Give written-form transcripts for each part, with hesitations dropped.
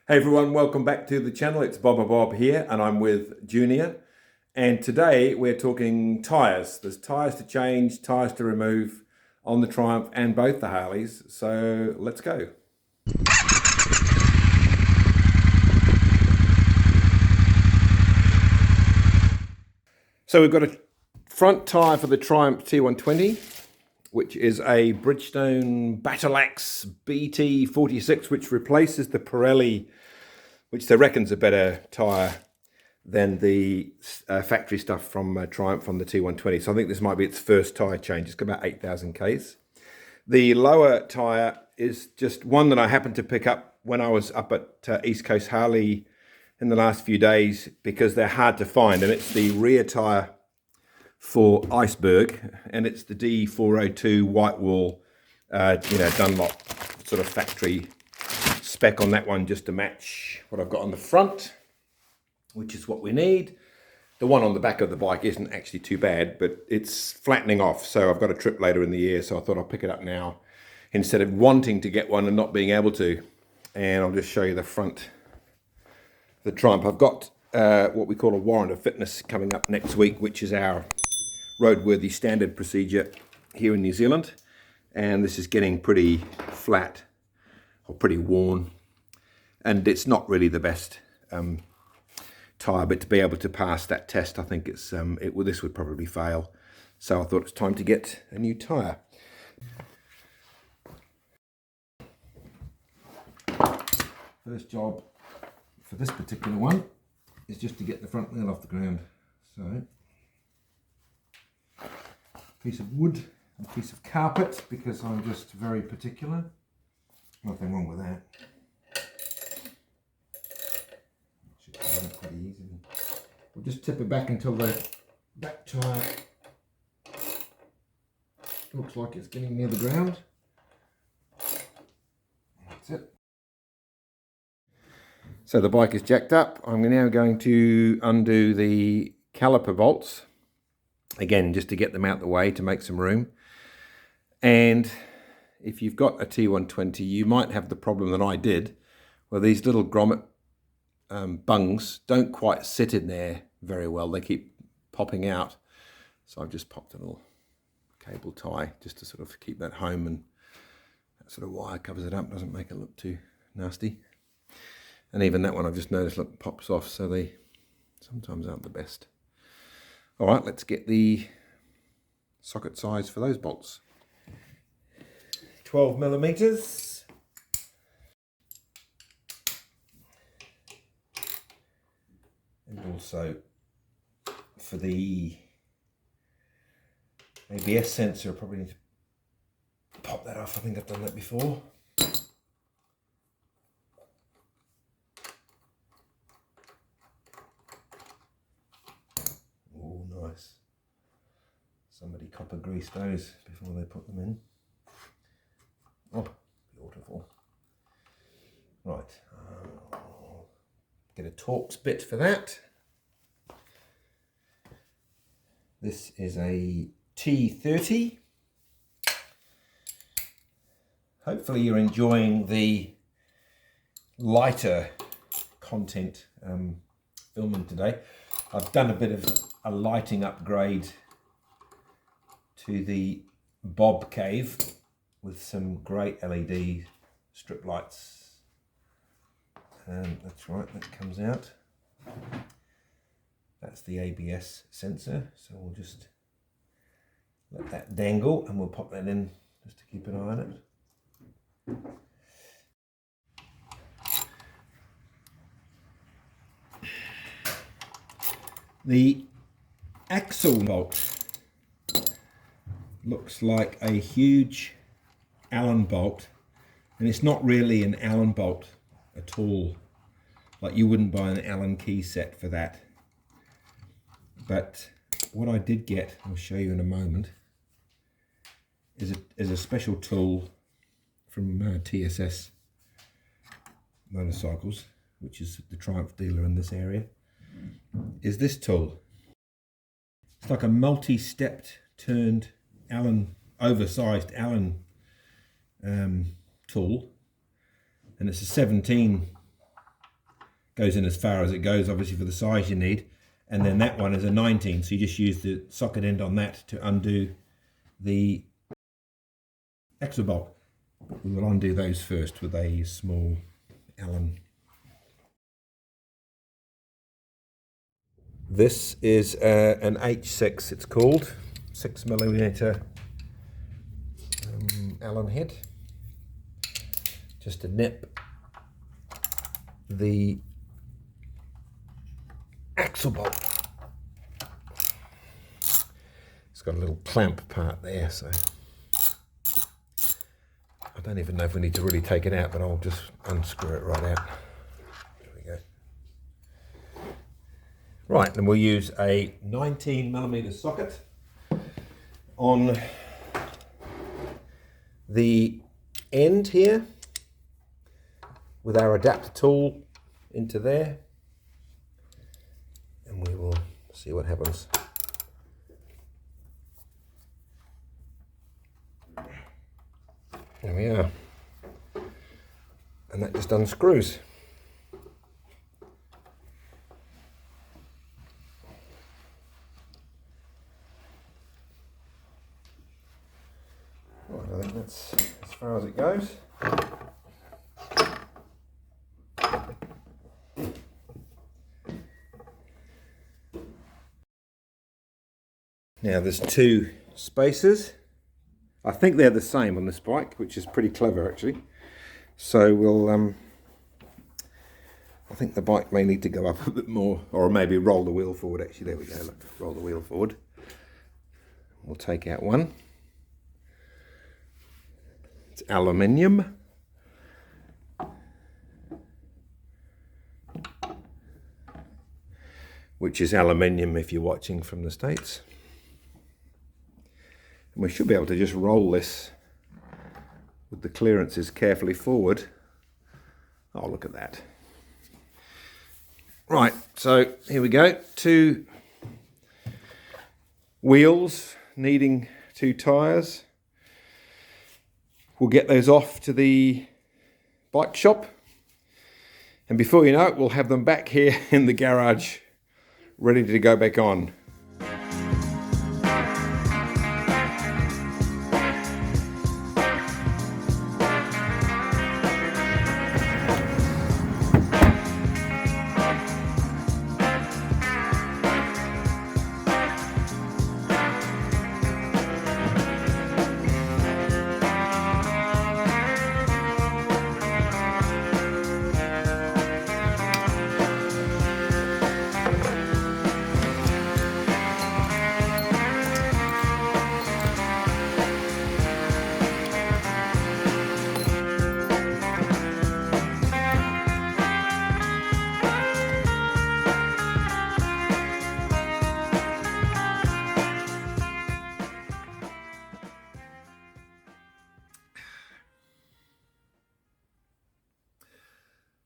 Hey everyone, welcome back to the channel. It's Bob here and I'm with Junior. And today we're talking tyres. There's tyres to change, tyres to remove on the Triumph and both the Harleys. So let's go. So we've got a front tyre for the Triumph T120, which is a Bridgestone Battleaxe BT46, which replaces the Pirelli, which they reckon's a better tyre than the factory stuff from Triumph on the T120. So I think this might be its first tyre change. It's got about 8,000 Ks. The lower tyre is just one that I happened to pick up when I was up at East Coast Harley in the last few days because they're hard to find. And it's the rear tyre for Iceberg, and it's the D402 white wall, Dunlop sort of factory spec on that one, just to match what I've got on the front, which is what we need. The one on the back of the bike isn't actually too bad, but it's flattening off. So I've got a trip later in the year, so I thought I'll pick it up now instead of wanting to get one and not being able to. And I'll just show you the front of the Triumph. I've got what we call a warrant of fitness coming up next week, which is our roadworthy standard procedure here in New Zealand. And this is getting pretty flat or pretty worn. And it's not really the best tyre, but to be able to pass that test, I think this would probably fail. So I thought it's time to get a new tyre. First job for this particular one is just to get the front wheel off the ground. So, piece of wood, a piece of carpet, because I'm just very particular. Nothing wrong with that. Should find it pretty easily. We'll just tip it back until the back tyre looks like it's getting near the ground. That's it. So the bike is jacked up. I'm now going to undo the caliper bolts, again, just to get them out the way to make some room. And if you've got a T120, you might have the problem that I did, where these little grommet bungs don't quite sit in there very well. They keep popping out. So I've just popped a little cable tie just to sort of keep that home, and that sort of wire covers it up, doesn't make it look too nasty. And even that one I've just noticed, look, pops off, so they sometimes aren't the best. All right, let's get the socket size for those bolts. 12 millimeters. And also for the ABS sensor, I probably need to pop that off. I think I've done that before. Oh, nice. Somebody copper greased those before they put them in. Oh, beautiful. Right, get a Torx bit for that. This is a T30. Hopefully you're enjoying the lighter content filming today. I've done a bit of a lighting upgrade to the Bob Cave with some great LED strip lights. That's right, that comes out. That's the ABS sensor, so we'll just let that dangle and we'll pop that in just to keep an eye on it. The axle bolt looks like a huge Allen bolt, and it's not really an Allen bolt at all. Like, you wouldn't buy an Allen key set for that. But what I did get, I'll show you in a moment, is a special tool from TSS Motorcycles, which is the Triumph dealer in this area, is this tool. It's like a multi-stepped turned Allen, oversized Allen tool, and it's a 17 goes in as far as it goes, obviously for the size you need. And then that one is a 19, so you just use the socket end on that to undo the axle bolt. We will undo those first with a small Allen. This is an H6, it's called, 6mm Allen head, just to nip the axle bolt. It's got a little clamp part there, so I don't even know if we need to really take it out, but I'll just unscrew it right out. There we go. Right, and we'll use a 19mm socket on the end here with our adapter tool into there, and we will see what happens. There we are, and that just unscrews. Right, I think that's as far as it goes. Now there's two spacers. I think they're the same on this bike, which is pretty clever actually. So we'll, I think the bike may need to go up a bit more, or maybe roll the wheel forward actually. There we go, look, roll the wheel forward. We'll take out one. It's aluminium. Which is aluminium if you're watching from the States. And we should be able to just roll this with the clearances carefully forward. Oh, look at that. Right, so here we go. Two wheels needing two tyres. We'll get those off to the bike shop. And before you know it, we'll have them back here in the garage, ready to go back on.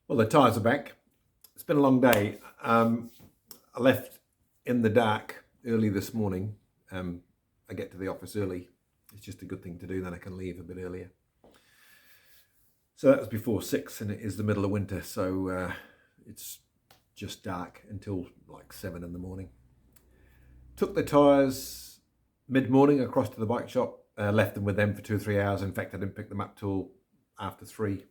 Well, the tyres are back. It's been a long day. I left in the dark early this morning. I get to the office early. It's just a good thing to do, then I can leave a bit earlier. So that was before 6 and it is the middle of winter, so it's just dark until like 7 in the morning. Took the tyres mid-morning across to the bike shop, left them with them for 2 or 3 hours. In fact, I didn't pick them up till after 3.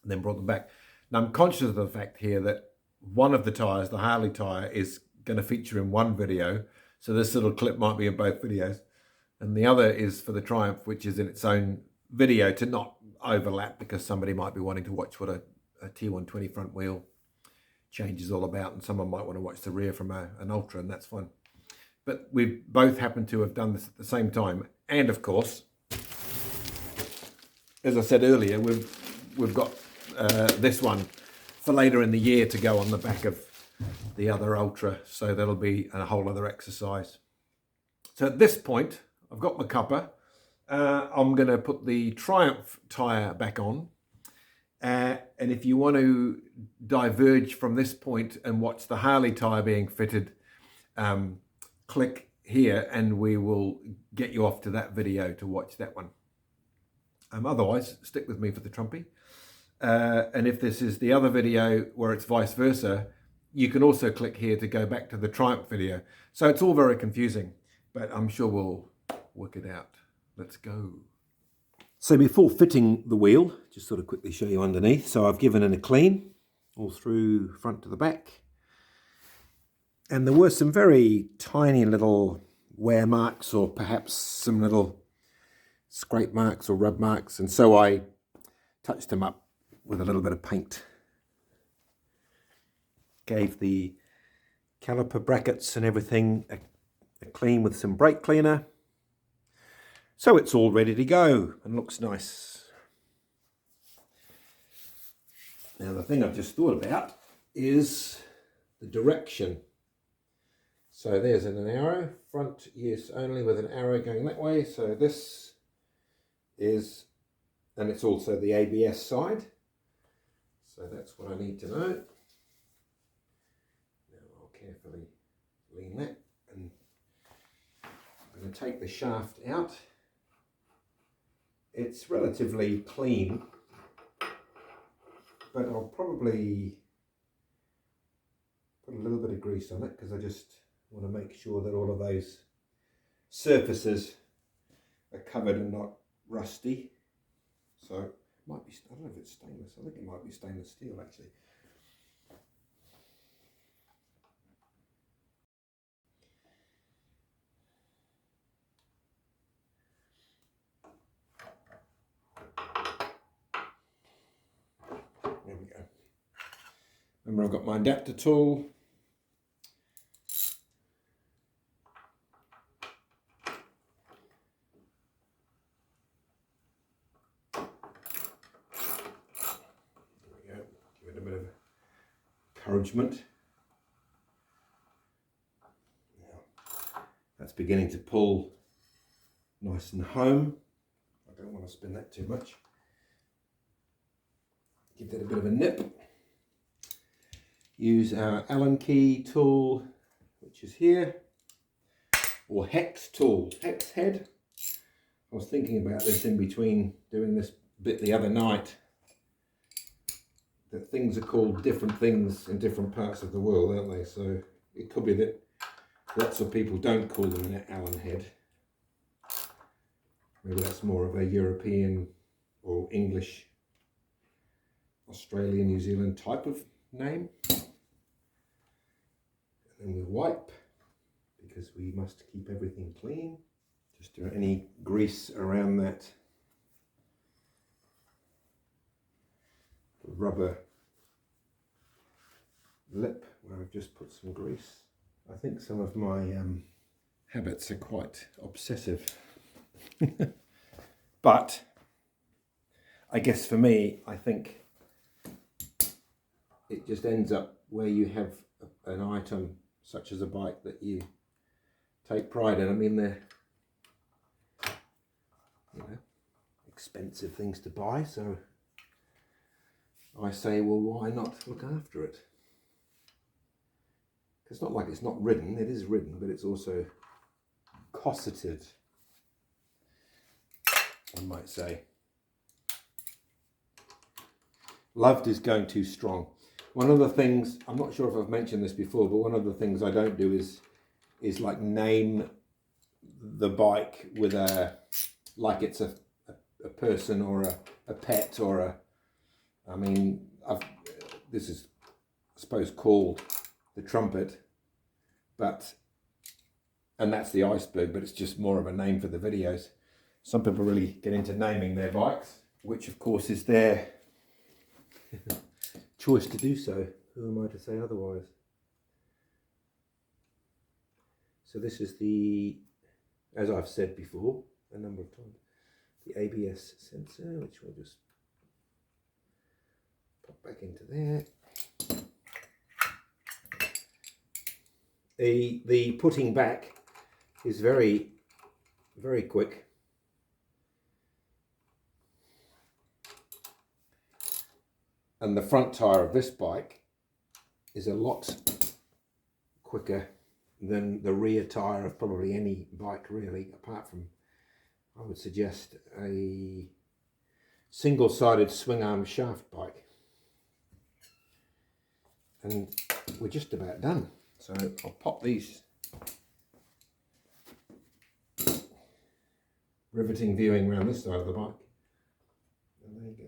And then brought them back. Now I'm conscious of the fact here that one of the tyres, the Harley tyre, is going to feature in one video, so this little clip might be in both videos, and the other is for the Triumph, which is in its own video, to not overlap, because somebody might be wanting to watch what a T120 front wheel change is all about, and someone might want to watch the rear from an Ultra, and that's fine. But we both happen to have done this at the same time, and of course, as I said earlier, we've got this one for later in the year to go on the back of the other Ultra, so that'll be a whole other exercise. So at this point, I've got my cuppa. I'm going to put the Triumph tyre back on, and if you want to diverge from this point and watch the Harley tyre being fitted, click here and we will get you off to that video to watch that one. Otherwise, stick with me for the Trumpy. and if this is the other video where it's vice versa, you can also click here to go back to the Triumph video. So it's all very confusing, but I'm sure we'll work it out. Let's go. So before fitting the wheel, just sort of quickly show you underneath. So I've given it a clean all through front to the back. And there were some very tiny little wear marks, or perhaps some little scrape marks or rub marks. And so I touched them up with a little bit of paint. Gave the caliper brackets and everything a clean with some brake cleaner. So it's all ready to go and looks nice. Now the thing I've just thought about is the direction. So there's an arrow, front use only with an arrow going that way. So this is, and it's also the ABS side. So that's what I need to know. Now I'll carefully lean that, and I'm going to take the shaft out. It's relatively clean, but I'll probably put a little bit of grease on it because I just want to make sure that all of those surfaces are covered and not rusty. So it might be, I don't know if it's stainless, I think it might be stainless steel actually. There we go. Remember, I've got my adapter tool. There we go. Give it a bit of encouragement. Now, that's beginning to pull nice and home. I don't want to spin that too much. Give that a bit of a nip. Use our Allen key tool, which is here, or hex tool, hex head. I was thinking about this in between doing this bit the other night, that things are called different things in different parts of the world, aren't they? So it could be that lots of people don't call them an Allen head. Maybe that's more of a European or English, Australia, New Zealand type of name. And then we wipe, because we must keep everything clean. Just do any grease around that rubber lip where I've just put some grease. I think some of my habits are quite obsessive. But I guess for me, I think it just ends up where you have an item such as a bike that you take pride in. I mean, they're, you know, expensive things to buy, so I say, well, why not look after it? It's not like it's not ridden, it is ridden, but it's also cosseted, one might say. Loved is going too strong. One of the things, I'm not sure if I've mentioned this before, but one of the things I don't do is like name the bike with a, like it's a person or a pet or a, I mean, this is, I suppose, called the Trumpet, but, and that's the iceberg, but it's just more of a name for the videos. Some people really get into naming their bikes, which of course is their choice to do so. Who am I to say otherwise? So this is the, as I've said before a number of times, the ABS sensor, which we'll just pop back into there. The putting back is very, very quick. And the front tyre of this bike is a lot quicker than the rear tyre of probably any bike really, apart from, I would suggest, a single-sided swing arm shaft bike. And we're just about done. So I'll pop these riveting viewing around this side of the bike. And there you go.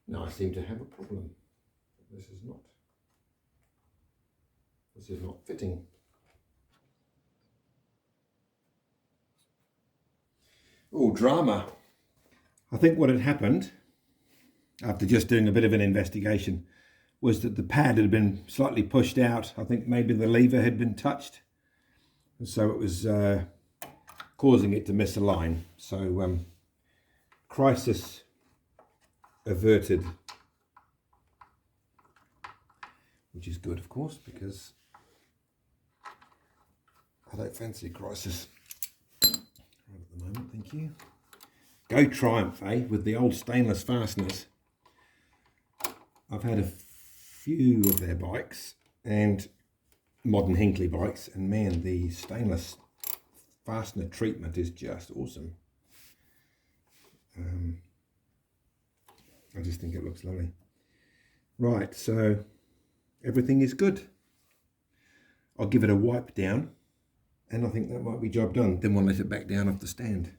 Now I seem to have a problem. This is not fitting. Oh, drama. I think what had happened, after just doing a bit of an investigation, was that the pad had been slightly pushed out. I think maybe the lever had been touched. And so it was causing it to misalign. So crisis averted, which is good, of course, because I don't fancy a crisis right at the moment. Thank you. Go Triumph, eh? With the old stainless fasteners. I've had a few of their bikes and modern Hinckley bikes, and man, the stainless fastener treatment is just awesome. I just think it looks lovely. Right, so everything is good. I'll give it a wipe down, and I think that might be job done. Then we'll let it back down off the stand.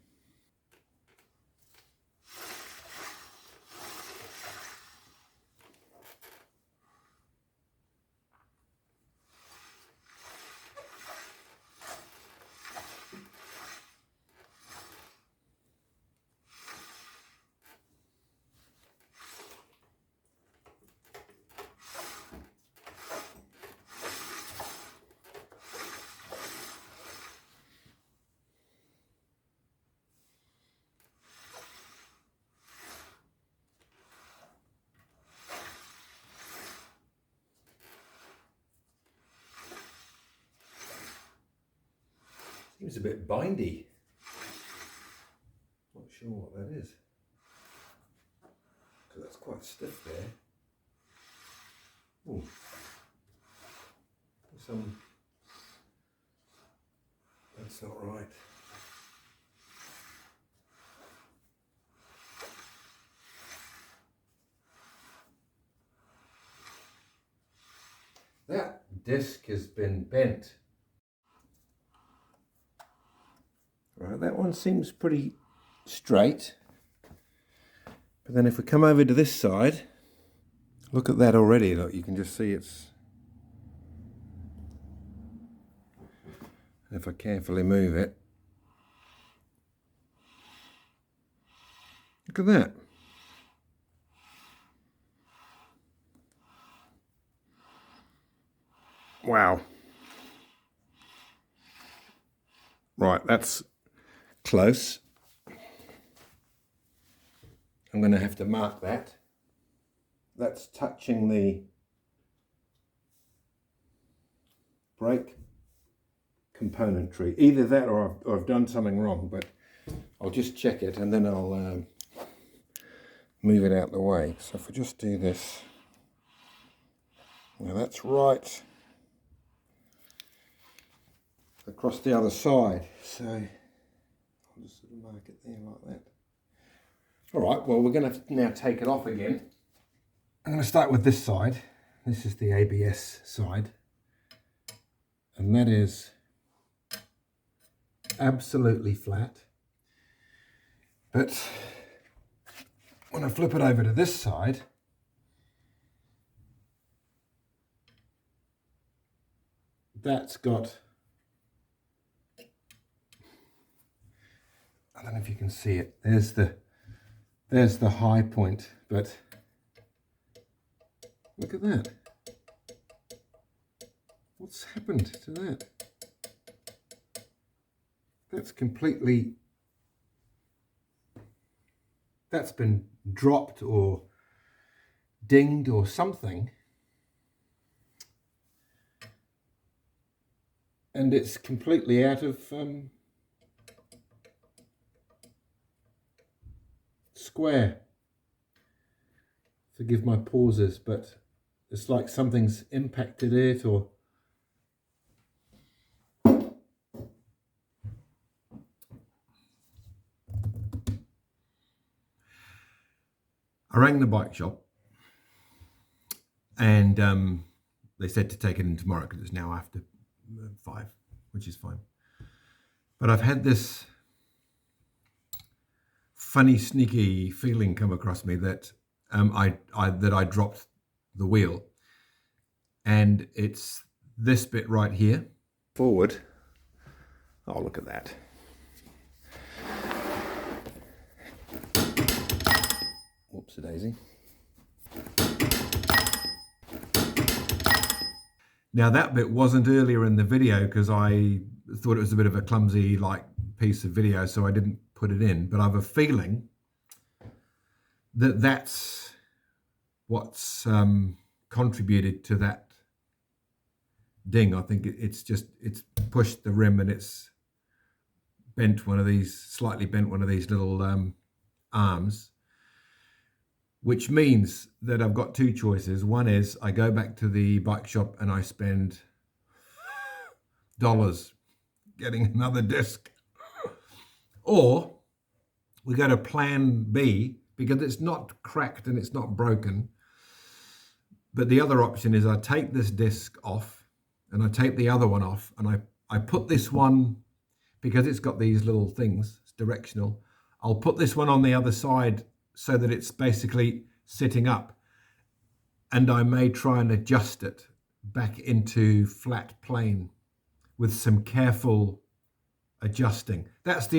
Seems a bit bindy. Not sure what that is. Because that's quite stiff there. Oh, that's not right. That disc has been bent. Right, that one seems pretty straight. But then if we come over to this side, look at that already. Look, you can just see it's... If I carefully move it, look at that. Wow. Right, that's close. I'm going to have to mark that. That's touching the brake componentry. Either that or I've done something wrong, but I'll just check it and then I'll move it out the way. So if we just do this, now that's right across the other side. So I'll just sort of mark it there like that. All right, well, we're going to now take it off again. I'm going to start with this side. This is the ABS side. And that is absolutely flat. But when I flip it over to this side, that's got, I don't know if you can see it, there's the high point, but look at that. What's happened to that? That's completely, that's been dropped or dinged or something. And it's completely out of square. Forgive my pauses, but it's like something's impacted it, or I rang the bike shop, and they said to take it in tomorrow because it's now after 5, which is fine. But I've had this funny, sneaky feeling come across me that I dropped the wheel, and it's this bit right here. Forward. Oh, look at that. Whoopsie daisy. Now that bit wasn't earlier in the video because I thought it was a bit of a clumsy piece of video, so I didn't put it in, but I have a feeling that that's what's contributed to that ding. I think it's pushed the rim and it's slightly bent one of these little arms, which means that I've got 2 choices. One is I go back to the bike shop and I spend dollars getting another disc, or we go to plan B because it's not cracked and it's not broken. But the other option is I take this disc off and I take the other one off, and I put this one, because it's got these little things, it's directional, I'll put this one on the other side so that it's basically sitting up, and I may try and adjust it back into flat plane with some careful adjusting. It's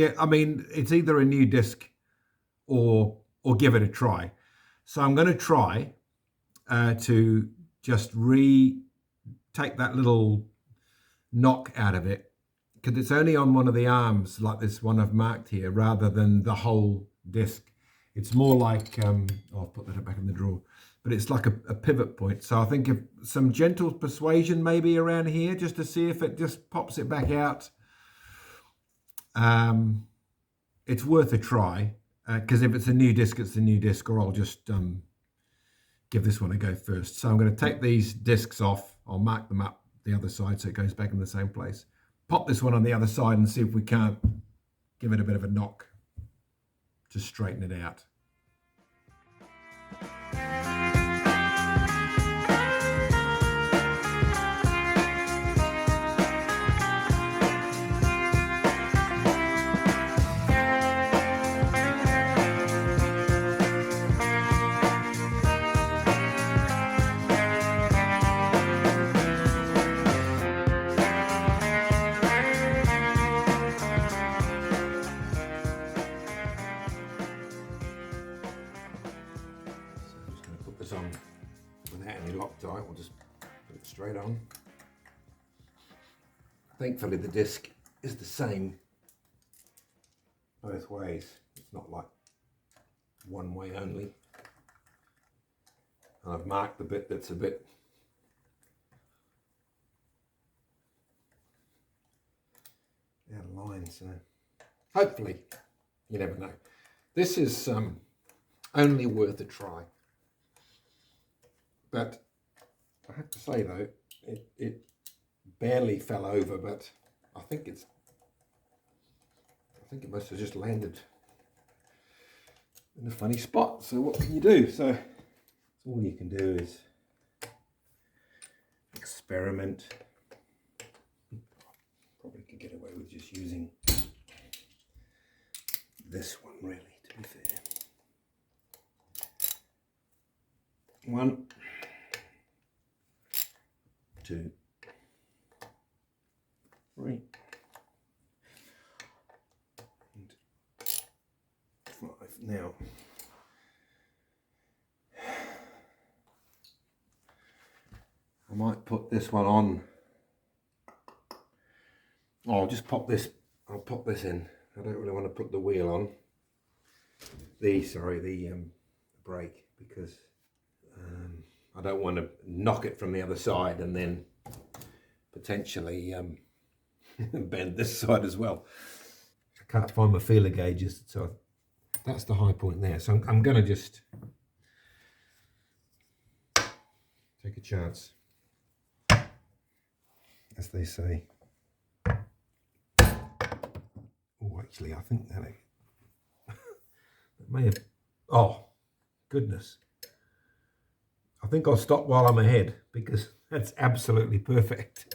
either a new disc or give it a try. So I'm going to try to just take that little knock out of it, because it's only on one of the arms like this one I've marked here, rather than the whole disc. It's more like, I'll put that back in the drawer, but it's like a pivot point. So I think if some gentle persuasion maybe around here, just to see if it just pops it back out. It's worth a try, because if it's a new disc, it's a new disc, or I'll just give this one a go first. So I'm going to take these discs off. I'll mark them up the other side so it goes back in the same place. Pop this one on the other side and see if we can't give it a bit of a knock to straighten it out. On without any Loctite, we'll just put it straight on. Thankfully the disc is the same both ways. It's not like one way only. And I've marked the bit that's a bit out of line, so hopefully, you never know. This is only worth a try. But I have to say though, it barely fell over, but I think it must have just landed in a funny spot. So what can you do? So all you can do is experiment. Probably could get away with just using this one, really, to be fair. 1, 2, 3, and 5. Now, I might put this one on. Oh, I'll just pop this. I'll pop this in. I don't really want to put the wheel on. The brake, because I don't want to knock it from the other side and then potentially bend this side as well. I can't find my feeler gauges, so that's the high point there. So I'm going to just Take a chance, as they say. Oh, actually, I think that may have... Oh, goodness. I think I'll stop while I'm ahead, because that's absolutely perfect.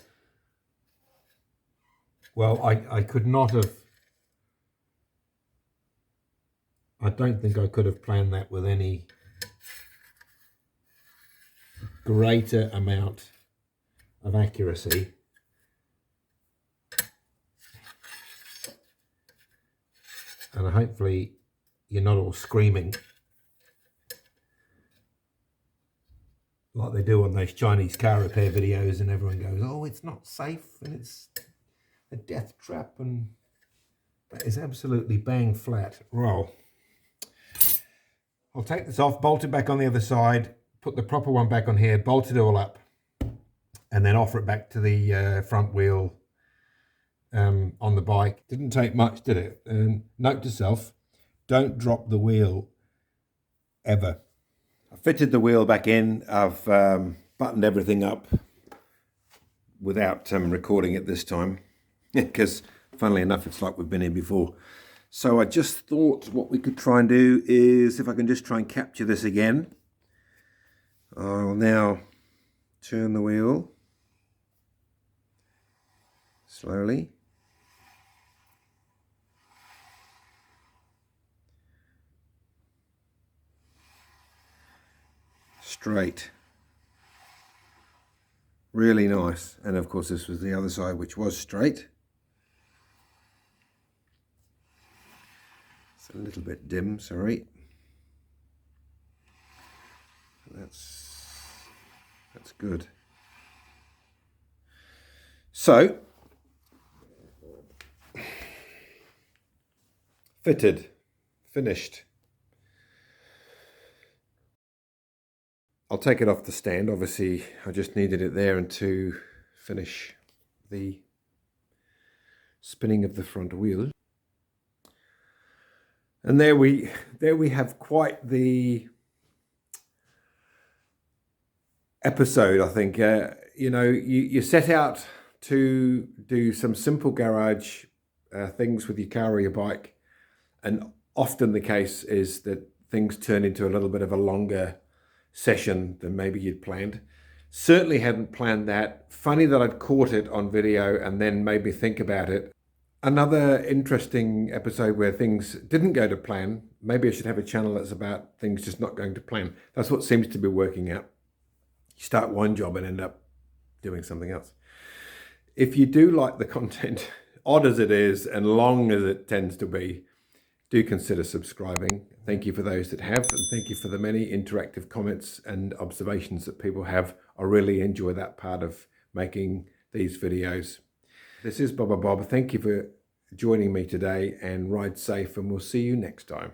Well, I could not have... I don't think I could have planned that with any greater amount of accuracy. And hopefully you're not all screaming like they do on those Chinese car repair videos, and everyone goes, oh, it's not safe and it's a death trap, and that is absolutely bang flat. Well, I'll take this off, bolt it back on the other side, put the proper one back on here, bolt it all up, and then offer it back to the front wheel on the bike. Didn't take much, did it? Note to self, don't drop the wheel ever. I fitted the wheel back in. I've buttoned everything up without recording it this time, because funnily enough, it's like we've been here before. So I just thought what we could try and do is, if I can just try and capture this again, I'll now turn the wheel slowly. Straight. Really nice. And of course this was the other side, which was straight. It's a little bit dim, sorry. That's good. So, fitted, finished. I'll take it off the stand. Obviously, I just needed it there and to finish the spinning of the front wheel. And there we have quite the episode, I think. You know, you set out to do some simple garage things with your car or your bike, and often the case is that things turn into a little bit of a longer session than maybe you'd planned. Certainly hadn't planned that. Funny that I'd caught it on video and then made me think about it. Another interesting episode where things didn't go to plan. Maybe I should have a channel that's about things just not going to plan. That's what seems to be working out. You start one job and end up doing something else. If you do like the content, odd as it is and long as it tends to be, do consider subscribing. Thank you for those that have, and thank you for the many interactive comments and observations that people have. I really enjoy that part of making these videos. This is Bob. Thank you for joining me today, and ride safe, and we'll see you next time.